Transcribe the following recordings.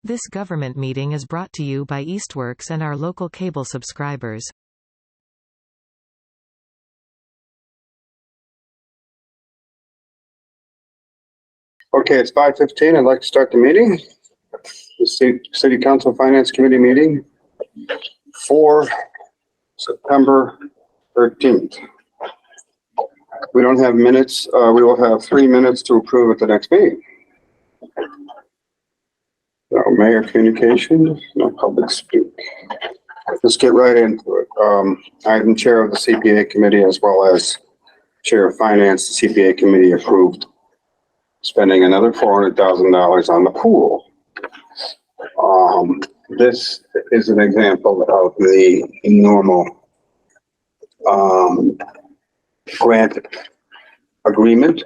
This government meeting is brought to you by Eastworks and our local cable subscribers. Okay, it's 5:15. I'd like to start the meeting. The City Council Finance Committee meeting for September 13th. We don't have minutes. We will have 3 minutes to approve at the next meeting. No mayor communication, no public speak. Let's get right into it. I'm chair of the CPA committee as well as chair of finance. The CPA committee approved spending another $400,000 on the pool. This is an example of the normal grant agreement.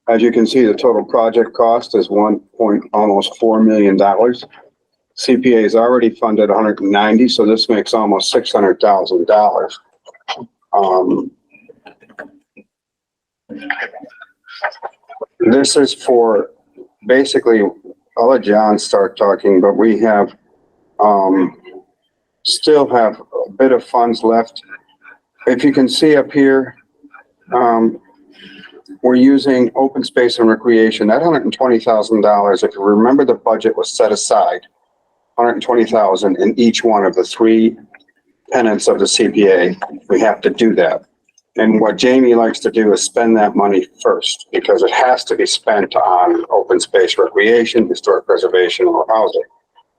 As you can see, the total project cost is almost $4 million. CPA is already funded 190, so this makes almost $600,000. This is for basically, I'll let John start talking, but we have still have a bit of funds left. If you can see up here, we're using open space and recreation. That $120,000, if you remember, the budget was set aside $120,000 in each one of the 3 tenants of the CPA. We have to do that. And what Jamie likes to do is spend that money first because it has to be spent on open space recreation, historic preservation, or housing.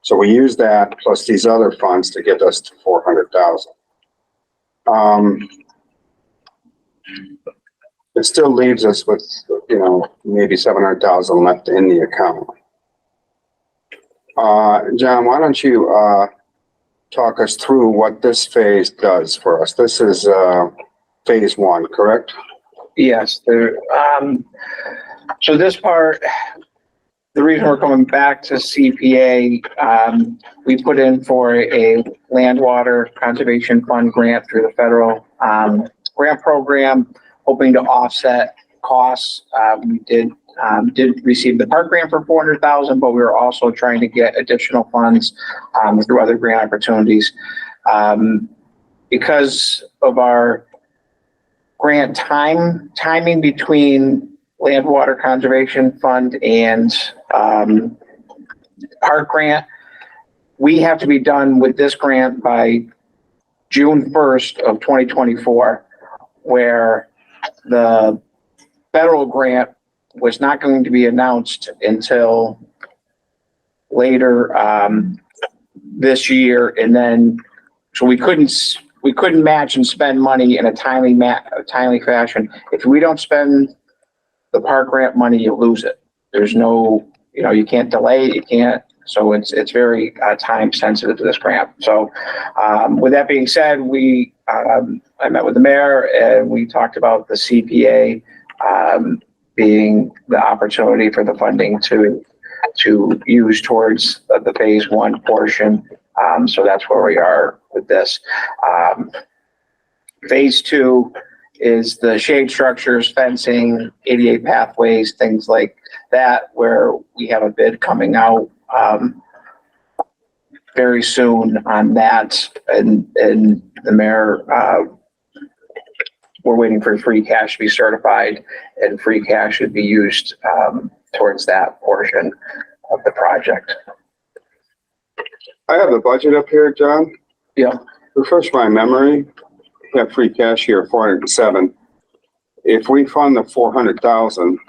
So we use that plus these other funds to get us to $400,000. It still leaves us with, maybe $700,000 left in the account. John, why don't you talk us through what this phase does for us? This is phase 1, correct? Yes. So this part, the reason we're coming back to CPA, we put in for a land water conservation fund grant through the federal grant program, hoping to offset costs. We did receive the park grant for $400,000, but we were also trying to get additional funds through other grant opportunities. Because of our grant timing between land water conservation fund and park grant, we have to be done with this grant by June 1st of 2024, where the federal grant was not going to be announced until later this year, and then so we couldn't match and spend money in a timely fashion. If we don't spend the park grant money, you lose it. There's no, you can't delay it, you can't. So it's very time sensitive to this grant. So with that being said, I met with the mayor and we talked about the CPA being the opportunity for the funding to use towards the phase 1 portion. So that's where we are with this. Phase 2 is the shade structures, fencing, ADA pathways, things like that, where we have a bid coming out very soon on that. And the mayor, we're waiting for free cash to be certified, and free cash should be used towards that portion of the project. I have the budget up here, John. Yeah. Refresh my memory. We have free cash here, 407. If we fund the 400,000,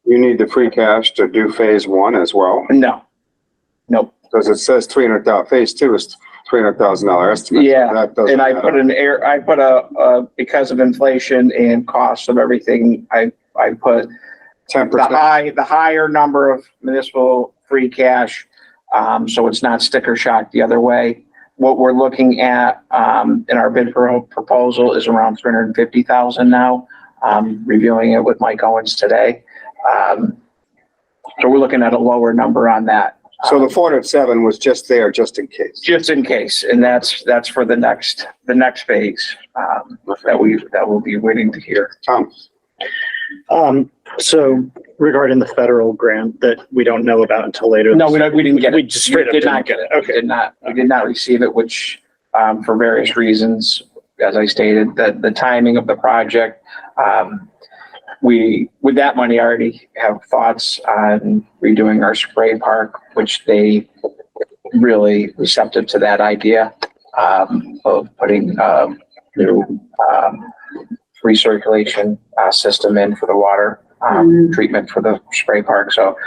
you need the free cash to do phase 1 as well? No. Nope. Because it says 300,000. Phase 2 is $300,000 estimate. Yeah, and I put because of inflation and costs of everything, I put 10%. the higher number of municipal free cash, so it's not sticker shock the other way. What we're looking at in our bid proposal is around 350,000 now. Reviewing it with Mike Owens today, so we're looking at a lower number on that. So the 407 was just there, just in case. Just in case, and that's for the next phase that we'll be waiting to hear. Tom. So regarding the federal grant that we don't know about until later. No, we didn't get it. We just straight up did not get it. Okay. We did not receive it, which, for various reasons, as I stated, the timing of the project, we, with that money, already have thoughts on redoing our spray park, which they really receptive to that idea, of putting, new, recirculation, system in for the water, treatment for the spray park. So,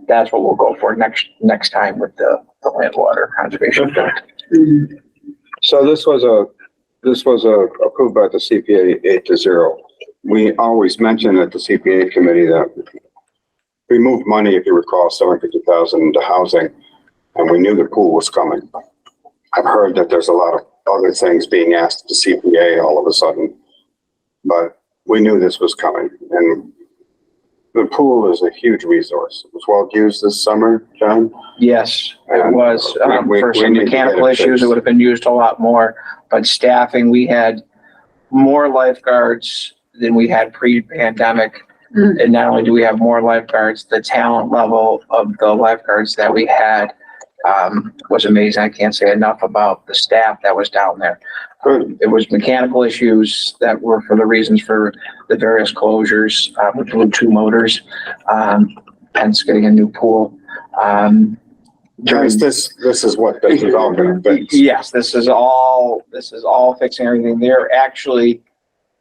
that's what we'll go for next time with the land water conservation. So this was approved by the CPA 8-0. We always mentioned at the CPA committee that we moved money, if you recall, $750,000 into housing, and we knew the pool was coming. I've heard that there's a lot of other things being asked of the CPA all of a sudden, but we knew this was coming, and the pool is a huge resource. It was well used this summer, John. Yes, it And was, we for some need to get mechanical it issues, fixed. it would have been used a lot more, but staffing, we had more lifeguards than we had pre-pandemic. And not only do we have more lifeguards, the talent level of the lifeguards that we had, was amazing. I can't say enough about the staff that was down there. Good. It was mechanical issues that were for the reasons for the various closures, with the two motors, hence getting a new pool. Guys, this is what this is all gonna fix. Yes, this is all fixing everything. They're actually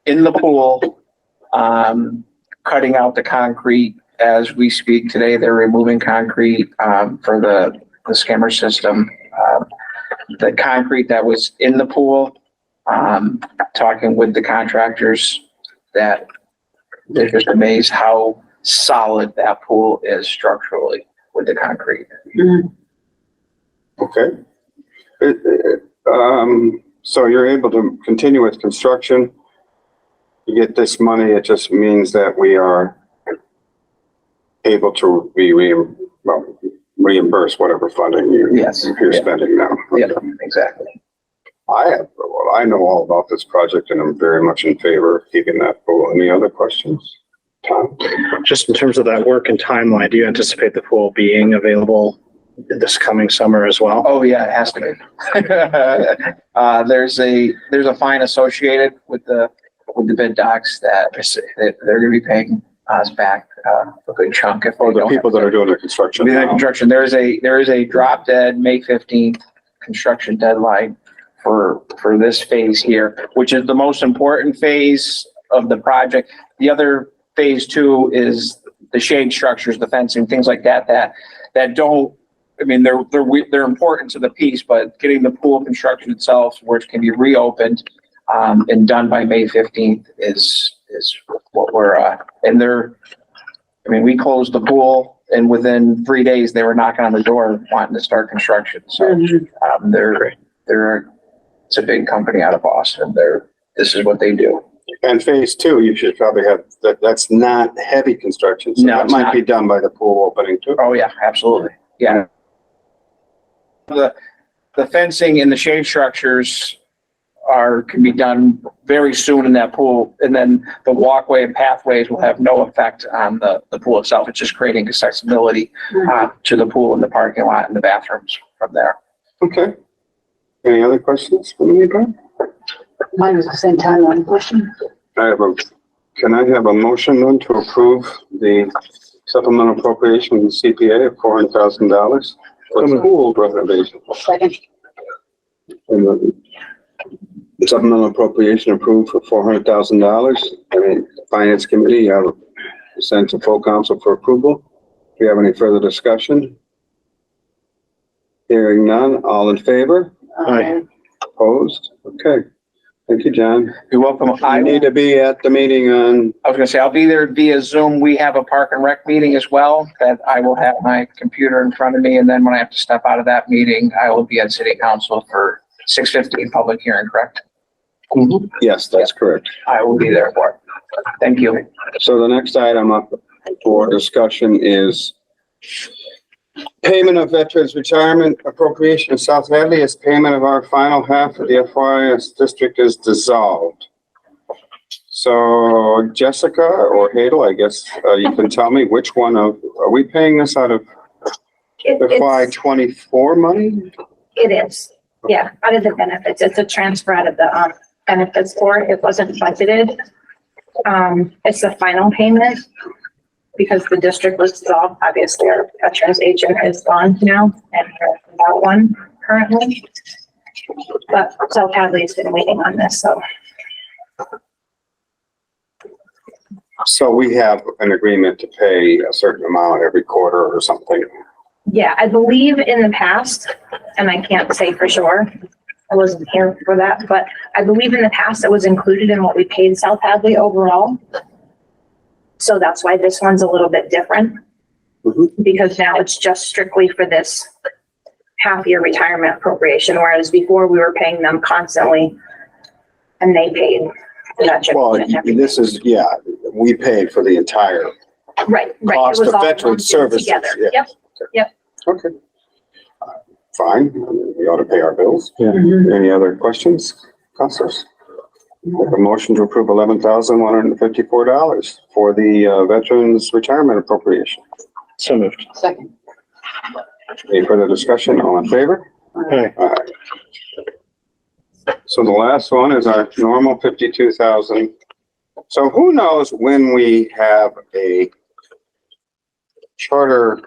in the pool, cutting out the concrete as we speak today. They're removing concrete, for the skimmer system. The concrete that was in the pool, talking with the contractors, that they're just amazed how solid that pool is structurally with the concrete. Okay. So you're able to continue with construction. You get this money, it just means that we are able to reimburse whatever funding you're spending now. Yeah, exactly. I know all about this project and I'm very much in favor of keeping that pool. Any other questions? Tom? Just in terms of that work and timeline, do you anticipate the pool being available this coming summer as well? Oh, yeah, it has to be. There's a fine associated with the bid docs that they're gonna be paying us back, a good chunk if Or the people that are doing the construction now. construction. There is a drop dead May 15th construction deadline for this phase here, which is the most important phase of the project. The other phase 2 is the shade structures, the fencing, things like that don't, I mean, they're important to the piece, but getting the pool construction itself, where it can be reopened, and done by May 15th is what we're, we closed the pool and within 3 days they were knocking on the door wanting to start construction. So, it's a big company out of Boston. This is what they do. And phase 2, you should probably have, that's not heavy construction. So No, that it's might not. be done by the pool opening too. Oh, yeah, absolutely. Yeah. The fencing and the shade structures can be done very soon in that pool. And then the walkway and pathways will have no effect on the pool itself. It's just creating accessibility, to the pool and the parking lot and the bathrooms from there. Okay. Any other questions from anybody? Mine was the same timeline question. Can I have a motion then to approve the supplemental appropriation of the CPA of $400,000 for pool renovation? Second. And the supplemental appropriation approved for $400,000. And the Finance Committee, you have sent to full council for approval. Do you have any further discussion? Hearing none, all in favor? Aye. Opposed? Okay. Thank you, John. You're welcome. I need to be at the meeting on, I was gonna say, I'll be there via Zoom. We have a park and rec meeting as well, that I will have my computer in front of me. And then when I have to step out of that meeting, I will be at city council for 6:15 public hearing, correct? yes, that's correct. I will be there for it. Thank you. So the next item up for discussion is payment of veterans retirement appropriation in South Hadley as payment of our final half of the FY as district is dissolved. So Jessica or Hadel, I guess, you can tell me which one are we paying this out of FY '24 money? It is, yeah, out of the benefits. It's a transfer out of the benefits for it. It wasn't budgeted. It's the final payment because the district was dissolved. Obviously, our veterans agent is gone now and we're without one currently. But South Hadley's been waiting on this, so. So we have an agreement to pay a certain amount every quarter or something. Yeah, I believe in the past, and I can't say for sure, I wasn't here for that, but I believe in the past it was included in what we paid South Hadley overall. So that's why this one's a little bit different. Because now it's just strictly for this half-year retirement appropriation, whereas before we were paying them constantly and they paid. Well, this is, yeah, we paid for the entire Right. cost It was of all veteran lumped in services. together. Yeah. Yep. Okay. Fine, I mean, we ought to pay our bills. Yeah. Any other questions, councilors? Make a motion to approve $11,154 for the veterans retirement appropriation. So moved. Second. Any further discussion? All in favor? Aye. Aye. So the last one is our normal 52,000. So who knows when we have a charter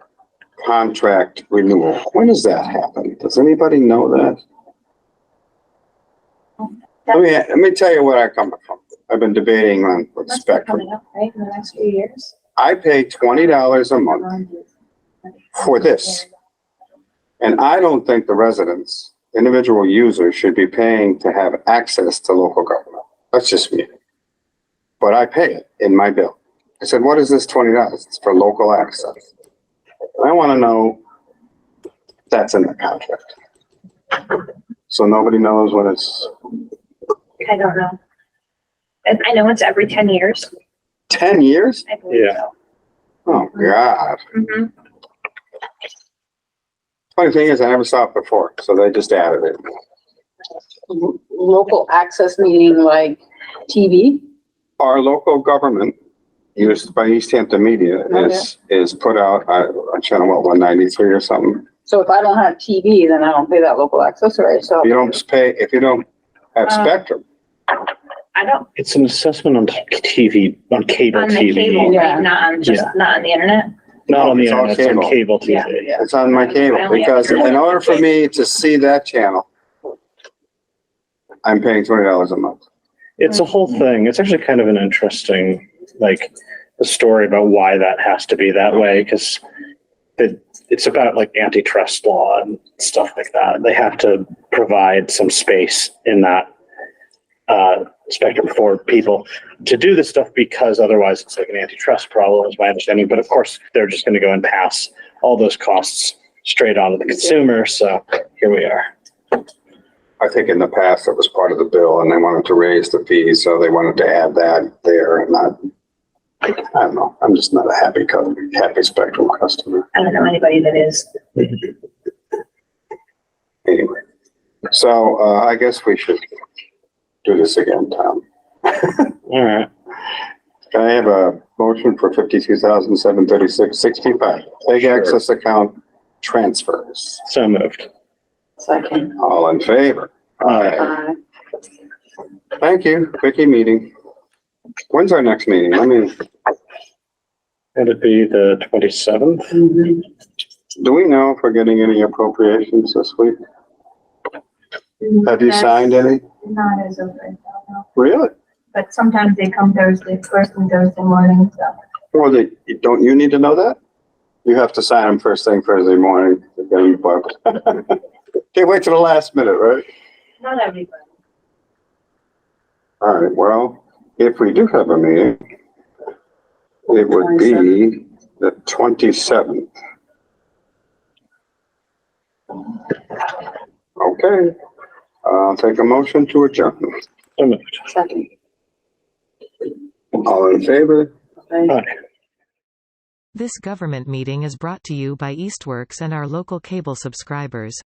contract renewal? When does that happen? Does anybody know that? Let me tell you where I come from. I've been debating on with Must be Spectrum. coming up, right, in the next few years. I pay $20 a month for this. And I don't think the residents, individual users should be paying to have access to local government. That's just me. But I pay it in my bill. I said, what is this $20? It's for local access. I want to know if that's in the contract. So nobody knows when it's I don't know. I know it's every 10 years. 10 years? I believe Yeah. so. Oh, God. Mhm. Funny thing is, I never saw it before, so they just added it. Local access meaning like TV? Our local government, used by Easthampton Media, is put out on channel, what, 193 or something? So if I don't have TV, then I don't pay that local access, right? So. If you don't have Spectrum, I don't, It's an assessment on TV, on cable on the TV. cable, Yeah. right? Not on not on the internet. Not on the It's all internet, it's on cable. cable TV. Yeah. it's on my cable, because in order for me to see that channel, I'm paying $20 a month. It's a whole thing. It's actually kind of an interesting, like, the story about why that has to be that way, because it's about like antitrust law and stuff like that. They have to provide some space in that spectrum for people to do this stuff, because otherwise it's like an antitrust problem, is my understanding. But of course, they're just going to go and pass all those costs straight on to the consumer. So here we are. I think in the past it was part of the bill and they wanted to raise the fees, so they wanted to add that there and not, I don't know. I'm just not a happy Spectrum customer. I don't know anybody that is. Anyway, so I guess we should do this again, Tom. All right. Can I have a motion for 52,736.65? Big Sure. access account transfers. So moved. Second. All in favor? Aye. Thank you. Quickie meeting. When's our next meeting? It'd be the 27th. Mhm. Do we know if we're getting any appropriations this week? Have you signed any? Not as of right now, Really? but sometimes they come Thursday, first and Thursday morning, so. Well, don't you need to know that? You have to sign them first thing Thursday morning to get them booked. Can't wait till the last minute, right? Not everybody. All right, well, if we do have a meeting, it would be the 27th. Okay, I'll take a motion to adjourn. So moved. Second. All in favor? Aye. Aye. This government meeting is brought to you by Eastworks and our local cable subscribers.